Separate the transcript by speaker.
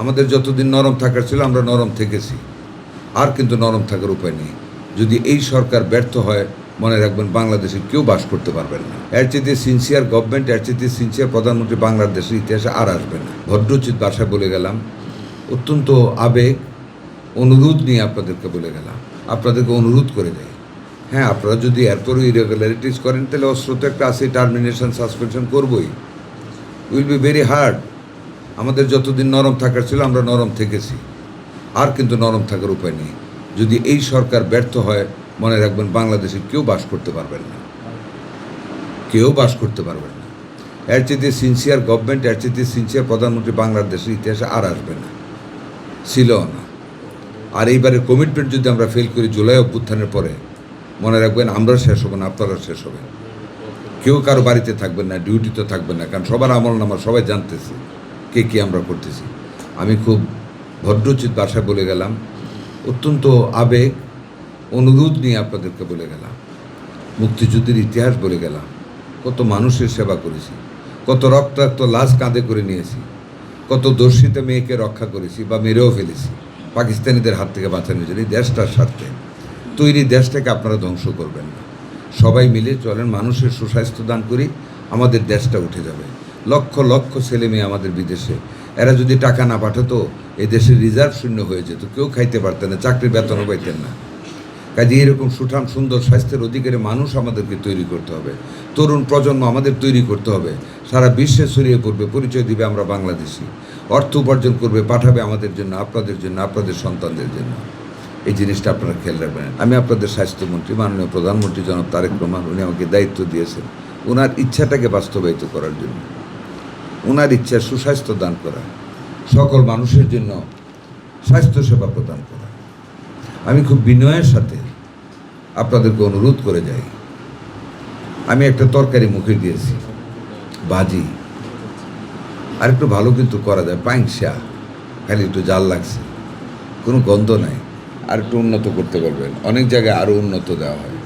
Speaker 1: আমাদের যতদিন নরম থাকার ছিল আমরা নরম থেকেছি, আর কিন্তু নরম থাকার উপায় নেই। যদি এই সরকার ব্যর্থ হয়, মনে রাখবেন বাংলাদেশে কেউ বাস করতে পারবেন না। এর চেয়ে সিনসিয়ার গভর্নমেন্ট, এর চেয়ে সিনসিয়ার প্রধানমন্ত্রী বাংলাদেশের ইতিহাসে আর আসবে না। ভদ্রোচিত ভাষায় বলে গেলাম, অত্যন্ত আবেগ অনুরোধ নিয়ে আপনাদেরকে বলে গেলাম, আপনাদেরকে অনুরোধ করে দেয়, হ্যাঁ আপনারা যদি এরপরও ইরেগুলারিটিস করেন তাহলে অস্ত্র তো একটা আছে, টার্মিনেশন সাসপেনশন করবই, উইল বি ভেরি হার্ড। আমাদের যতদিন নরম থাকার ছিল আমরা নরম থেকেছি, আর কিন্তু নরম থাকার উপায় নেই। যদি এই সরকার ব্যর্থ হয়, মনে রাখবেন বাংলাদেশে কেউ বাস করতে পারবেন না, কেউ বাস করতে পারবেন না। এর চেয়ে সিনসিয়ার গভর্নমেন্ট, এর চেয়ে সিনসিয়ার প্রধানমন্ত্রী বাংলাদেশের ইতিহাসে আর আসবে না, ছিলও না। আর এইবারের কমিটমেন্ট যদি আমরা ফেল করি জুলাই অভ্যুত্থানের পরে, মনে রাখবেন আমরা শেষ হব না, আপনারা শেষ হবেন। কেউ কারো বাড়িতে থাকবেন না, ডিউটিতে থাকবেন না, কারণ সবার আমল নামা সবাই জানতেছে কে কী আমরা করতেছি। আমি খুব ভদ্রোচিত ভাষায় বলে গেলাম, অত্যন্ত আবেগ অনুরোধ নিয়ে আপনাদেরকে বলে গেলাম, মুক্তিযুদ্ধের ইতিহাস বলে গেলাম, কত মানুষের সেবা করেছি, কত রক্তাক্ত লাশ কাঁধে করে নিয়েছি, কত দর্শিত মেয়েকে রক্ষা করেছি বা মেরেও ফেলেছি পাকিস্তানিদের হাত থেকে বাঁচানোর জন্য। এই দেশটার স্বার্থে তৈরি দেশটাকে আপনারা ধ্বংস করবেন না। সবাই মিলে চলেন, মানুষের সুস্বাস্থ্য দান করি, আমাদের দেশটা উঠে যাবে। লক্ষ লক্ষ ছেলে মেয়ে আমাদের বিদেশে, এরা যদি টাকা না পাঠাতো এই দেশের রিজার্ভ শূন্য হয়ে যেত, কেউ খাইতে পারতেন না, চাকরির বেতনও পাইতেন না। কাজে এরকম সুঠাম সুন্দর স্বাস্থ্যের অধিকারী মানুষ আমাদেরকে তৈরি করতে হবে, তরুণ প্রজন্ম আমাদের তৈরি করতে হবে, সারা বিশ্বে ছড়িয়ে পড়বে, পরিচয় দিবে আমরা বাংলাদেশি, অর্থ উপার্জন করবে, পাঠাবে আমাদের জন্য, আপনাদের জন্য, আপনাদের সন্তানদের জন্য। এই জিনিসটা আপনারা খেয়াল রাখবেন। আমি আপনাদের স্বাস্থ্যমন্ত্রী মাননীয় প্রধানমন্ত্রী জনাব তারেক রহমান, উনি আমাকে দায়িত্ব দিয়েছেন ওনার ইচ্ছাটাকে বাস্তবায়িত করার জন্য, ওনার ইচ্ছা সুস্বাস্থ্য দান করা, সকল মানুষের জন্য স্বাস্থ্যসেবা প্রদান করা। আমি খুব বিনয়ের সাথে আপনাদেরকে অনুরোধ করে যাই, আমি একটা তরকারি মুখে দিয়েছি, ভাজি, আর একটু ভালো কিন্তু করা যায়, পাইংশা, খালি একটু জাল লাগছে, কোনো গন্ধ নাই, আর একটু উন্নত করতে পারবেন, অনেক জায়গায় আরও উন্নত দেওয়া হয়।